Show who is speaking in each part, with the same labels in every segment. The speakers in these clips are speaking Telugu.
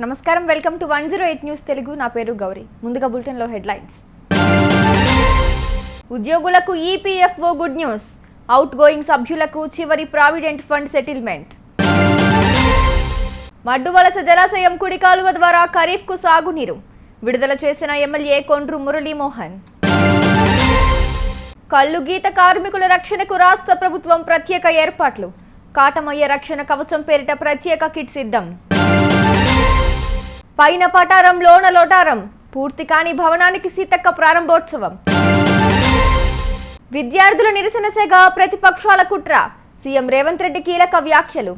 Speaker 1: నమస్కారం వెల్కమ్ టు 108 న్యూస్ తెలుగు నా పేరు గౌరీ ముందుగా బులెటిన్ లో హెడ్లైన్స్ ఉద్యోగులకు EPFO good news out going సభ్యులకు చివరి ప్రావిడెంట్ ఫండ్ సెటిల్మెంట్ మడ్డువలస జలాశయం కుడి కాలువ ద్వారా ఖరీఫ్ కు సాగునీరు విడుదల చేసిన ఎమ్మెల్యే కొండ్రు మురళీమోహన్ కల్లు గీత కార్మికుల రక్షణకు రాష్ట్ర ప్రభుత్వం ప్రత్యేక ఏర్పాట్లు కాటమయ్య రక్షణ కవచం పేరిట ప్రత్యేక కిట్ సిద్ధం పైన పటారం లోన లోటారం పూర్తి కాని భవనానికి సీతక్క ప్రారంభోత్సవం విద్యార్థుల నిరసన సెగ ప్రతిపక్షాల కుట్ర సీఎం రేవంత్ రెడ్డి కీలక వ్యాఖ్యలు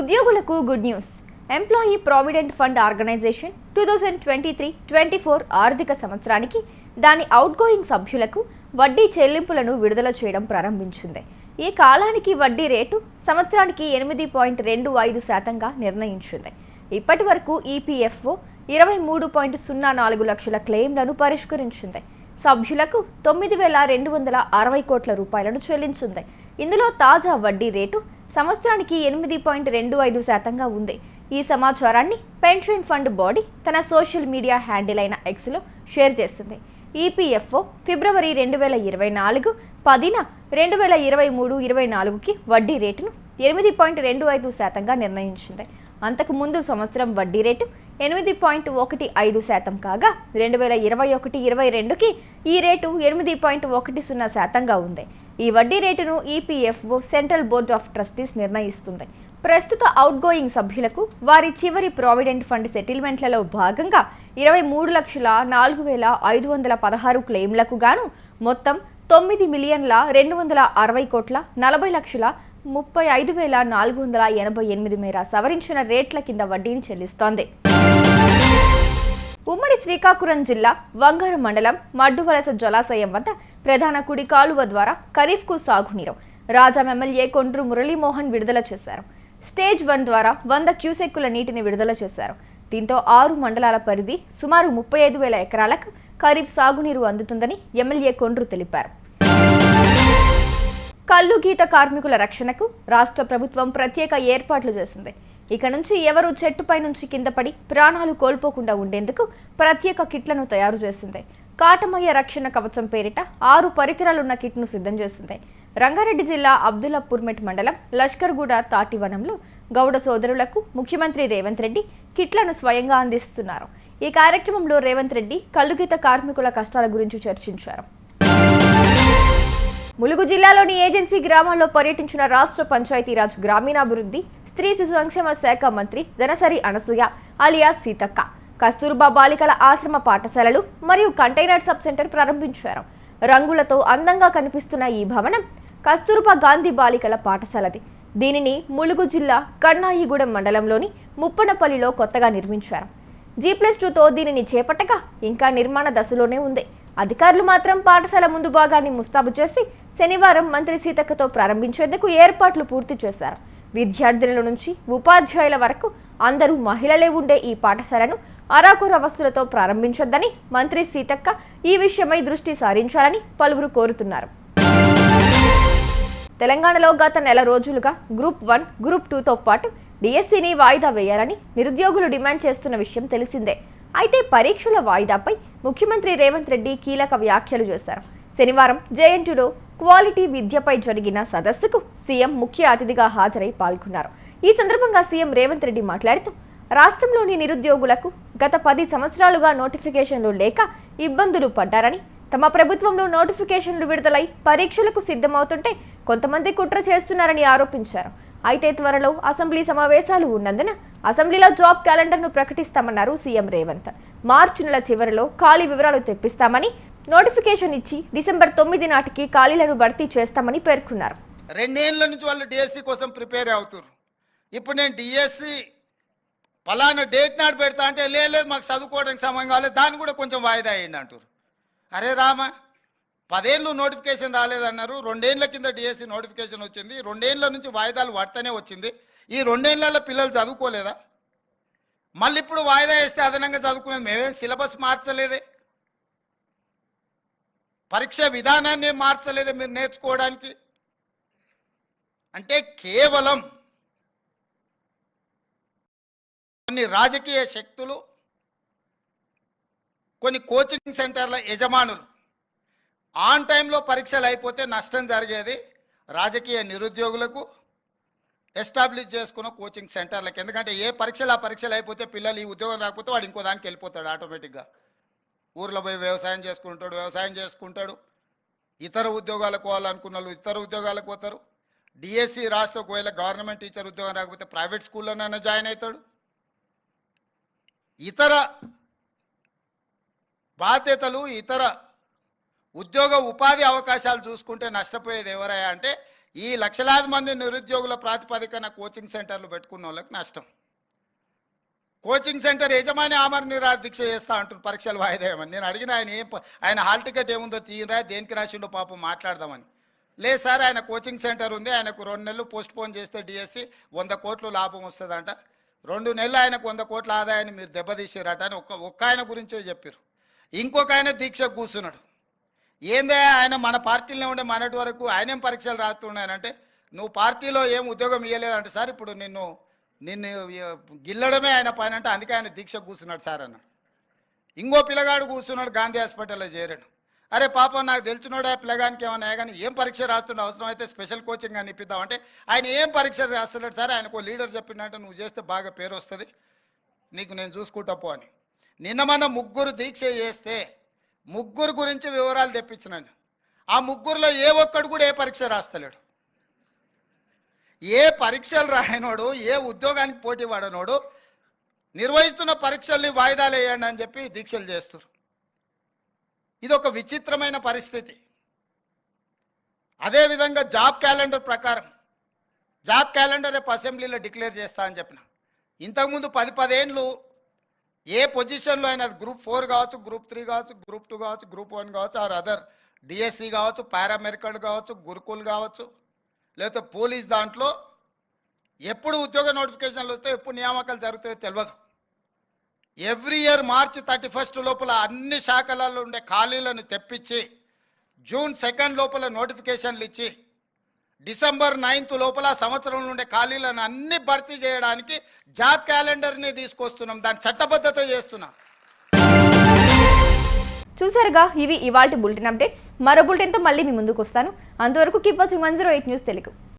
Speaker 1: ఉద్యోగులకు good news employee provident fund organisation 2023-24 ఆర్థిక సంవత్సరానికి దాని అవుట్గోయింగ్ సభ్యులకు వడ్డీ చెల్లింపులను విడుదల చేయడం ప్రారంభించింది. ఈ కాలానికి వడ్డీ రేటు సంవత్సరానికి 8.25%గా నిర్ణయించింది. ఇప్పటి వరకు ఈపీఎఫ్ఓ 23.04 లక్షల క్లెయిమ్లను పరిష్కరించింది. సభ్యులకు 9,260 కోట్ల రూపాయలను చెల్లించింది. ఇందులో తాజా వడ్డీ రేటు సంవత్సరానికి 8.25%గా ఉంది. ఈ సమాచారాన్ని పెన్షన్ ఫండ్ బాడీ తన సోషల్ మీడియా హ్యాండిల్ అయిన ఎక్స్లో షేర్ చేసింది. ఈపీఎఫ్ఓ ఫిబ్రవరి 2024 10న 2023-24కి వడ్డీ రేటును 8.25%గా నిర్ణయించింది. అంతకు ముందు సంవత్సరం వడ్డీ రేటు 8.15% కాగా 2021-22కి ఈ రేటు 8.10%గా ఉంది. ఈ వడ్డీ రేటును EPFO central board of trustees నిర్ణయిస్తుంది. ప్రస్తుత అవుట్గోయింగ్ సభ్యులకు వారి చివరి ప్రావిడెంట్ ఫండ్ సెటిల్మెంట్లలో భాగంగా 23,04,516 క్లెయిమ్లకు గాను మొత్తం 9,20,40,40,35,488 మేర సవరించిన రేట్ల కింద వడ్డీని చెల్లిస్తోంది. ఉమ్మడి శ్రీకాకుళం జిల్లా వంగర మండలం మడ్డువలస జలాశయం వద్ద ప్రధాన కుడి కాలువ ద్వారా ఖరీఫ్కు సాగునీరు రాజాం ఎమ్మెల్యే కొండ్రు మురళీమోహన్ విడుదల చేశారు. స్టేజ్ 1 ద్వారా 100 క్యూసెక్కుల నీటిని విడుదల చేశారు. దీంతో 6 మండలాల పరిధి సుమారు 35,000 ఎకరాలకు ఖరీఫ్ సాగునీరు అందుతుందని ఎమ్మెల్యే కొండ్రు తెలిపారు. కల్లు గీత కార్మికుల రక్షణకు రాష్ట్ర ప్రభుత్వం ప్రత్యేక ఏర్పాట్లు చేసింది. ఇక నుంచి ఎవరు చెట్టుపై నుంచి కింద పడి ప్రాణాలు కోల్పోకుండా ఉండేందుకు ప్రత్యేక కిట్లను తయారు చేసింది. కాటమయ్య రక్షణ కవచం పేరిట 6 పరికరాలున్న కిట్ను సిద్ధం చేసింది. రంగారెడ్డి జిల్లా అబ్దుల్లాపూర్మెట్ మండలం లష్కర్గూడ తాటివనంలో గౌడ సోదరులకు ముఖ్యమంత్రి రేవంత్ రెడ్డి కిట్లను స్వయంగా అందిస్తున్నారు. ఈ కార్యక్రమంలో రేవంత్ రెడ్డి కల్లుగీత కార్మికుల కష్టాల గురించి చర్చించారు. ములుగు జిల్లాలోని ఏజెన్సీ గ్రామాల్లో పర్యటించిన రాష్ట్ర పంచాయతీరాజ్ గ్రామీణాభివృద్ధి స్త్రీ శిశు సంక్షేమ శాఖ మంత్రి దనసరి అనసూయ అలియాస్ సీతక్క కస్తూర్బా బాలికల ఆశ్రమ పాఠశాలలు మరియు కంటైనర్ సబ్ సెంటర్ ప్రారంభించారు. రంగులతో అందంగా కనిపిస్తున్న ఈ భవనం కస్తూర్బా గాంధీ బాలికల పాఠశాలది. దీనిని ములుగు జిల్లా కన్నాయిగూడెం మండలంలోని ముప్పనపల్లిలో కొత్తగా నిర్మించారు. G+2తో దీనిని చేపట్టగా ఇంకా నిర్మాణ దశలోనే ఉంది. అధికారులు మాత్రం పాఠశాల ముందు భాగాన్ని ముస్తాబు చేసి శనివారం మంత్రి సీతక్కతో ప్రారంభించేందుకు ఏర్పాట్లు పూర్తి చేశారు. విద్యార్థుల నుంచి ఉపాధ్యాయుల వరకు అందరూ మహిళలే ఉండే ఈ పాఠశాలను అరాకొర వస్తువులతో ప్రారంభించొద్దని మంత్రి సీతక్క ఈ విషయమై దృష్టి సారించాలని పలువురు కోరుతున్నారు. తెలంగాణలో గత నెల రోజులుగా గ్రూప్ 1, గ్రూప్ 2తో పాటు డిఎస్సిని వాయిదా వేయాలని నిరుద్యోగులు డిమాండ్ చేస్తున్న విషయం తెలిసిందే. అయితే పరీక్షల వాయిదాపై ముఖ్యమంత్రి రేవంత్ రెడ్డి కీలక వ్యాఖ్యలు చేశారు. శనివారం జేఎన్టీయూలో క్వాలిటీ విద్యపై జరిగిన సదస్సుకు సీఎం ముఖ్య అతిథిగా హాజరై పాల్గొన్నారు. ఈ సందర్భంగా సీఎం రేవంత్ రెడ్డి మాట్లాడుతూ రాష్ట్రంలోని నిరుద్యోగులకు గత 10 సంవత్సరాలుగా నోటిఫికేషన్లు లేక ఇబ్బందులు పడ్డారని, తమ ప్రభుత్వంలో నోటిఫికేషన్లు విడుదలై పరీక్షలకు సిద్ధమవుతుంటే కొంతమంది కుట్ర చేస్తున్నారని ఆరోపించారు. అయితే త్వరలో అసెంబ్లీ సమావేశాలు ఉన్నందున అసెంబ్లీలో జాబ్ క్యాలెండర్ను ప్రకటిస్తామన్నారు సీఎం రేవంత్. మార్చి నెల చివరిలో ఖాళీ వివరాలు తెప్పిస్తామని, నోటిఫికేషన్ ఇచ్చి డిసెంబర్ 9 నాటికి ఖాళీలను భర్తీ చేస్తామని పేర్కొన్నారు.
Speaker 2: 2 ఏళ్ల నుంచి వాళ్ళు డిఎస్సి కోసం ప్రిపేర్ అవుతున్నారు. ఇప్పుడు నేను డిఎస్సి పలానా డేట్ నాడు పెడతా అంటే లేదు మాకు చదువుకోవడానికి సమయం కాలేదు, దాన్ని కూడా కొంచెం వాయిదా అయ్యింది అంటారు. అరే రామా, 10 ఏళ్ళు నోటిఫికేషన్ రాలేదన్నారు. 2 ఏళ్ల కింద డిఎస్సి నోటిఫికేషన్ వచ్చింది. 2 ఏళ్ల నుంచి వాయిదాలు పడుతూనే వచ్చింది. ఈ 2 ఏళ్లలో పిల్లలు చదువుకోలేదా? మళ్ళీ ఇప్పుడు వాయిదా వేస్తే అదనంగా చదువుకునేది మేమే సిలబస్ మార్చలేదే, పరీక్ష విధానాన్ని మార్చలేదే మీరు నేర్చుకోవడానికి. అంటే కేవలం కొన్ని రాజకీయ శక్తులు, కొన్ని కోచింగ్ సెంటర్ల యజమానులు ఆన్ టైంలో పరీక్షలు అయిపోతే నష్టం జరిగేది రాజకీయ నిరుద్యోగులకు, ఎస్టాబ్లిష్ చేసుకున్న కోచింగ్ సెంటర్లకు. ఎందుకంటే ఏ పరీక్షలు ఆ పరీక్షలు అయిపోతే పిల్లలు ఈ ఉద్యోగం రాకపోతే వాడు ఇంకో దానికి వెళ్ళిపోతాడు ఆటోమేటిక్గా. ఊర్లో పోయి వ్యవసాయం చేసుకుంటాడు, ఇతర ఉద్యోగాలకు పోవాలనుకున్న వాళ్ళు ఇతర ఉద్యోగాలకు పోతారు. డిఎస్సి రాస్తే ఒకవేళ గవర్నమెంట్ టీచర్ ఉద్యోగం రాకపోతే ప్రైవేట్ స్కూల్లోనైనా జాయిన్ అవుతాడు. ఇతర బాధ్యతలు, ఇతర ఉద్యోగ ఉపాధి అవకాశాలు చూసుకుంటే నష్టపోయేది ఎవరయ్యా అంటే ఈ లక్షలాది మంది నిరుద్యోగుల ప్రాతిపదికన కోచింగ్ సెంటర్లు పెట్టుకున్న వాళ్ళకి నష్టం. కోచింగ్ సెంటర్ యజమాని ఆమరణ నిరాహార దీక్ష చేస్తా అంటారు పరీక్షలు వాయిదా వేయమని. నేను అడిగిన ఆయన హాల్ టికెట్ ఏముందో తీయరా, దేనికి రాసిండో పాపం మాట్లాడదామని. లేదు సార్, ఆయన కోచింగ్ సెంటర్ ఉంది, ఆయనకు 2 నెలలు పోస్ట్ పోన్ చేస్తే డిఎస్సి 100 కోట్లు లాభం వస్తుందంట, 2 నెలలు ఆయనకు 100 కోట్ల ఆదాయాన్ని మీరు దెబ్బతీసారట అని ఒక్క ఆయన గురించే చెప్పారు. ఇంకొక ఆయన దీక్ష కూర్చున్నాడు. ఏందే ఆయన మన పార్టీలో ఉండే మనటి వరకు ఆయనేం పరీక్షలు రాస్తున్నాయనంటే, నువ్వు పార్టీలో ఏం ఉద్యోగం ఇవ్వలేదంటే సార్, ఇప్పుడు నిన్ను గిల్లడమే ఆయన పైన అంటే అందుకే ఆయన దీక్ష కూర్చున్నాడు సార్ అన్నాడు. ఇంకో పిల్లగాడు కూర్చున్నాడు, గాంధీ హాస్పిటల్లో చేరాడు. అరే పాపం నాకు తెలిసినోడు ఆ పిల్లగానికి ఏమన్నా కానీ ఏం పరీక్ష రాస్తుండే, అవసరం అయితే స్పెషల్ కోచింగ్ అని ఇప్పిద్దామంటే ఆయన ఏం పరీక్ష రాస్తున్నాడు సార్, ఆయనకు లీడర్ చెప్పినట్టు నువ్వు చేస్తే బాగా పేరు వస్తుంది, నీకు నేను చూసుకుంటా పో అని. నిన్న మన 3 దీక్ష చేస్తే 3 గురించి వివరాలు తెప్పించినాను. ఆ 3లో ఏ ఒక్కడు కూడా ఏ పరీక్ష రాస్తలేడు. ఏ పరీక్షలు రాయనోడు, ఏ ఉద్యోగానికి పోటీ పడనోడు నిర్వహిస్తున్న పరీక్షల్ని వాయిదాలు వేయండి అని చెప్పి దీక్షలు చేస్తారు. ఇది ఒక విచిత్రమైన పరిస్థితి. అదేవిధంగా జాబ్ క్యాలెండర్ ప్రకారం జాబ్ క్యాలెండర్ రేపు అసెంబ్లీలో డిక్లేర్ చేస్తా అని చెప్పిన. ఇంతకుముందు 10 ఏళ్ళు ఏ పొజిషన్లో అయినా గ్రూప్ 4 కావచ్చు, గ్రూప్ 3 కావచ్చు, గ్రూప్ 2 కావచ్చు, గ్రూప్ 1 కావచ్చు, ఆర్ అదర్ డిఎస్సి కావచ్చు, పారామెడికల్ కావచ్చు, గురుకుల్ కావచ్చు, లేకపోతే పోలీస్, దాంట్లో ఎప్పుడు ఉద్యోగ నోటిఫికేషన్లు వస్తాయో ఎప్పుడు నియామకాలు జరుగుతాయో తెలియదు. ఎవ్రీ ఇయర్ మార్చి 31 లోపల అన్ని శాఖలలో ఉండే ఖాళీలను తెప్పించి జూన్ 2 లోపల నోటిఫికేషన్లు ఇచ్చి డిసెంబర్ 9 లోపల సంవత్సరం ఉండే ఖాళీలను అన్ని భర్తీ చేయడానికి జాబ్ క్యాలెండర్ని తీసుకొస్తున్నాం, దాని చట్టబద్ధత చేస్తున్నాం.
Speaker 1: చూసారుగా, ఇవి ఇవాల్టి బులెటిన్ అప్డేట్స్. మరో బులెటిన్తో మళ్ళీ మీ ముందుకు వస్తాను. అంతవరకు కీప్ వాచింగ్ 108 న్యూస్ తెలుగు.